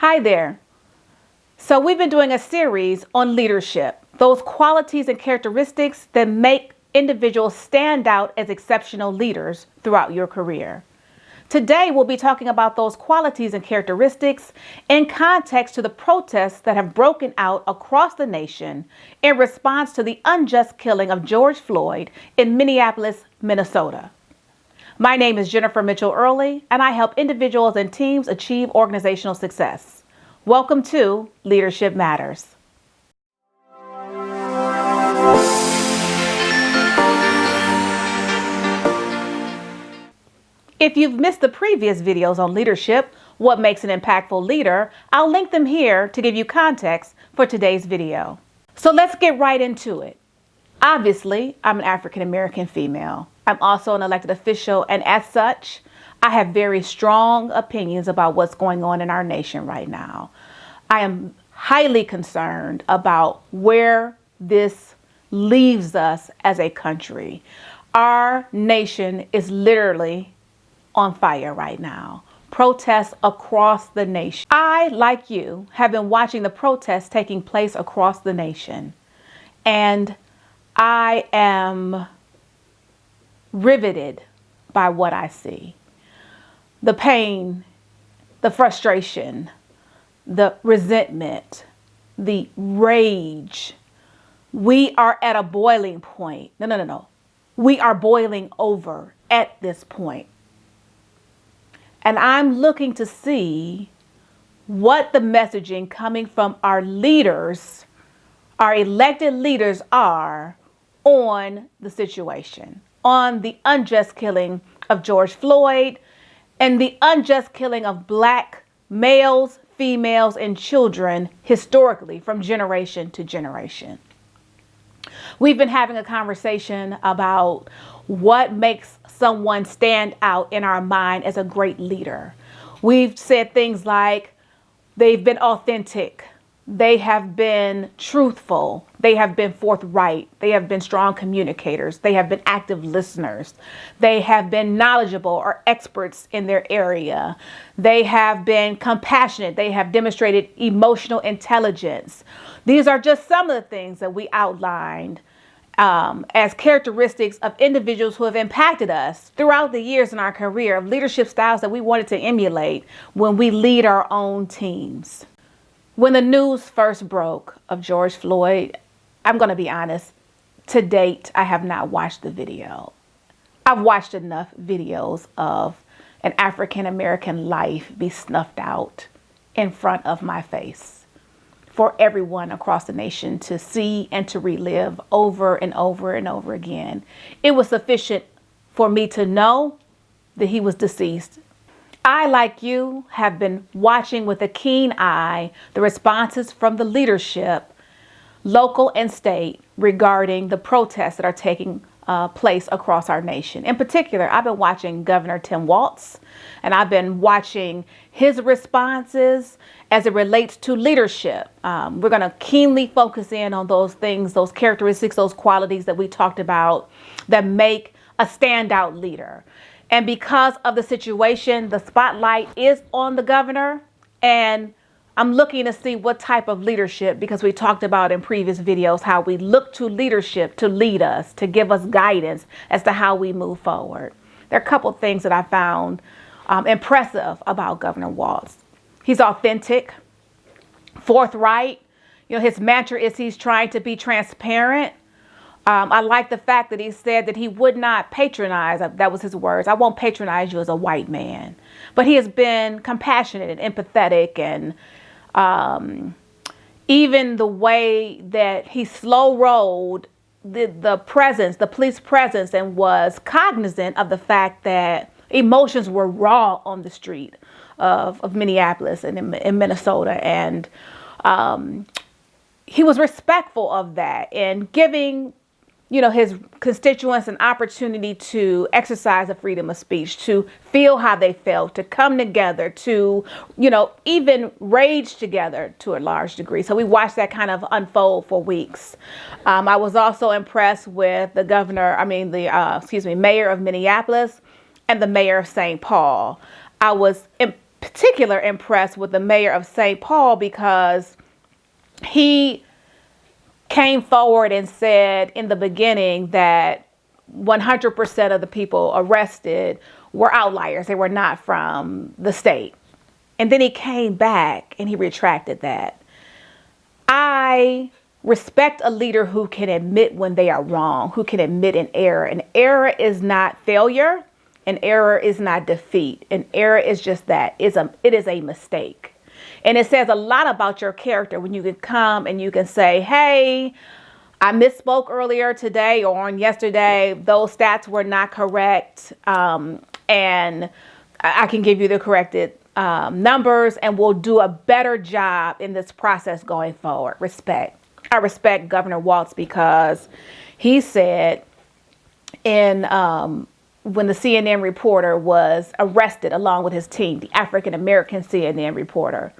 Hi there. So we've been doing a series on leadership, those qualities and characteristics that make individuals stand out as exceptional leaders throughout your career. Today, we'll be talking about those qualities and characteristics in context to the protests that have broken out across the nation in response to the unjust killing of George Floyd in Minneapolis, Minnesota. My name is Jennifer Mitchell Earley, and I help individuals and teams achieve organizational success. Welcome to Leadership Matters. If you've missed the previous videos on leadership, what makes an impactful leader, I'll link them here to give you context for today's video. So let's get right into it. Obviously, I'm an African American female. I'm also an elected official, and as such, I have very strong opinions about what's going on in our nation right now. I am highly concerned about where this leaves us as a country. Our nation is literally on fire right now. Protests across the nation. I, like you, have been watching the protests taking place across the nation, and I am riveted by what I see. The pain, the frustration, the resentment, the rage. We are at a boiling point. No. We are boiling over at this point. And I'm looking to see what the messaging coming from our leaders, our elected leaders, are on the situation, on the unjust killing of George Floyd and the unjust killing of Black males, females, and children historically from generation to generation. We've been having a conversation about what makes someone stand out in our mind as a great leader. We've said things like they've been authentic, they have been truthful, they have been forthright, they have been strong communicators, they have been active listeners, they have been knowledgeable or experts in their area, they have been compassionate, they have demonstrated emotional intelligence. These are just some of the things that we outlined as characteristics of individuals who have impacted us throughout the years in our career, of leadership styles that we wanted to emulate when we lead our own teams. When the news first broke of George Floyd, I'm going to be honest, to date, I have not watched the video. I've watched enough videos of an African American life be snuffed out in front of my face for everyone across the nation to see and to relive over and over and over again. It was sufficient for me to know that he was deceased. I, like you, have been watching with a keen eye the responses from the leadership, local and state, regarding the protests that are taking place across our nation. In particular, I've been watching Governor Tim Walz, and I've been watching his responses as it relates to leadership. We're going to keenly focus in on those things, those characteristics, those qualities that we talked about that make a standout leader. And because of the situation, the spotlight is on the governor, and I'm looking to see what type of leadership, because we talked about in previous videos how we look to leadership to lead us, to give us guidance as to how we move forward. There are a couple of things that I found impressive about Governor Walz. He's authentic, forthright. His mantra is he's trying to be transparent. I like the fact that he said that he would not patronize. That was his words. I won't patronize you as a white man. But he has been compassionate and empathetic, and even the way that he slow rolled the presence, the police presence, and was cognizant of the fact that emotions were raw on the street of Minneapolis and in Minnesota. And he was respectful of that and giving his constituents an opportunity to exercise the freedom of speech, to feel how they felt, to come together, to, even rage together to a large degree. So we watched that kind of unfold for weeks. I was also impressed with the mayor of Minneapolis and the mayor of St. Paul. I was particular impressed with the mayor of St. Paul because he came forward and said in the beginning that 100% of the people arrested were outliers. They were not from the state. And then he came back and he retracted that. I respect a leader who can admit when they are wrong, who can admit an error. An error is not failure. An error is not defeat. An error is just that. It is a mistake. And it says a lot about your character when you can come and you can say, hey, I misspoke earlier today or on yesterday. Those stats were not correct. And I can give you the corrected numbers, and we'll do a better job in this process going forward. Respect. I respect Governor Walz because he said when the CNN reporter was arrested along with his team, the African-American CNN reporter,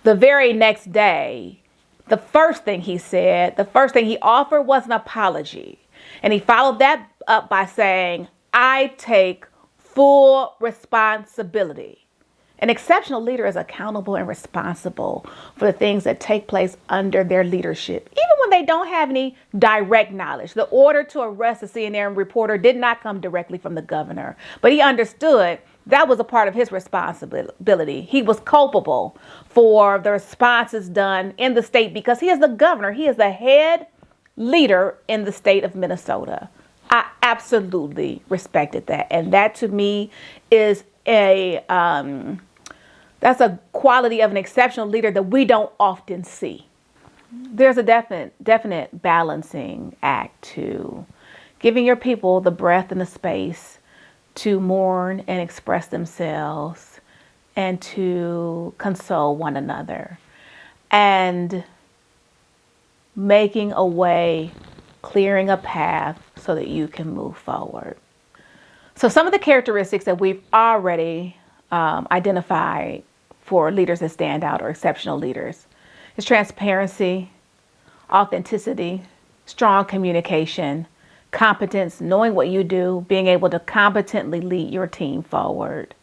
the very next day, the first thing he said, the first thing he offered was an apology. And he followed that up by saying, I take full responsibility. An exceptional leader is accountable and responsible for the things that take place under their leadership, even when they don't have any direct knowledge. The order to arrest the CNN reporter did not come directly from the governor, but he understood that was a part of his responsibility. He was culpable for the responses done in the state because he is the governor. He is the head leader in the state of Minnesota. I absolutely respected that. And that to me is that's a quality of an exceptional leader that we don't often see. There's a definite balancing act to giving your people the breath and the space to mourn and express themselves and to console one another, and making a way, clearing a path so that you can move forward. So some of the characteristics that we've already identified for leaders that stand out or exceptional leaders is transparency, authenticity, strong communication, competence, knowing what you do, being able to competently lead your team forward,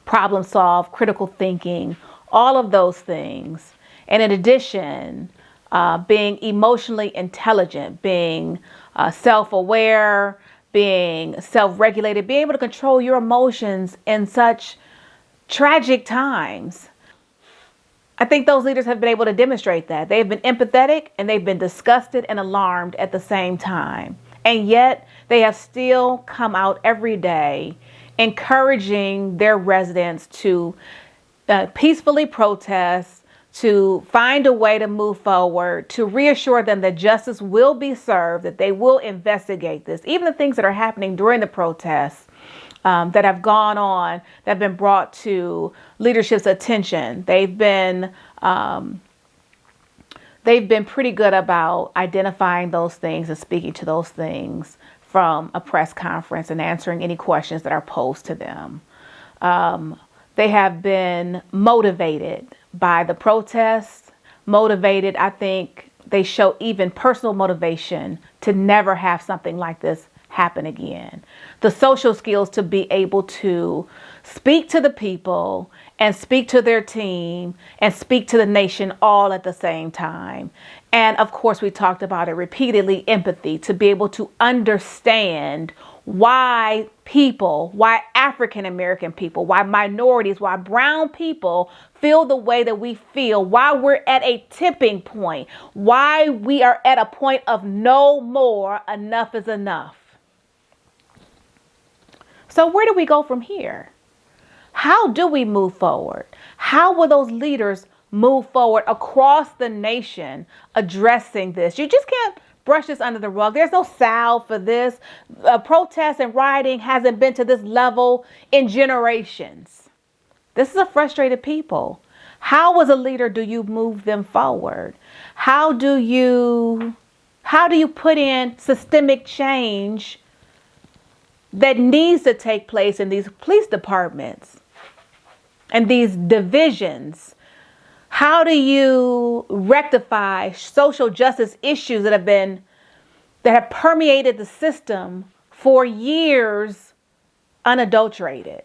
problem solve, critical thinking, all of those things. And in addition, being emotionally intelligent, being self-aware, being self-regulated, being able to control your emotions in such tragic times. I think those leaders have been able to demonstrate that. They've been empathetic and they've been disgusted and alarmed at the same time. And yet they have still come out every day encouraging their residents to peacefully protest, to find a way to move forward, to reassure them that justice will be served, that they will investigate this. Even the things that are happening during the protests that have gone on, that have been brought to leadership's attention. They've been pretty good about identifying those things and speaking to those things from a press conference and answering any questions that are posed to them. They have been motivated by the protests, motivated. I think they show even personal motivation to never have something like this happen again. The social skills to be able to speak to the people and speak to their team and speak to the nation all at the same time. And of course, we talked about it repeatedly, empathy, to be able to understand why people, why African American people, why minorities, why brown people feel the way that we feel, why we're at a tipping point, why we are at a point of no more, enough is enough. So where do we go from here? How do we move forward? How will those leaders move forward across the nation addressing this? You just can't brush this under the rug. There's no salve for this. Protest and rioting hasn't been to this level in generations. This is a frustrated people. How as a leader do you move them forward? How do you put in systemic change that needs to take place in these police departments and these divisions? How do you rectify social justice issues that have permeated the system for years unadulterated?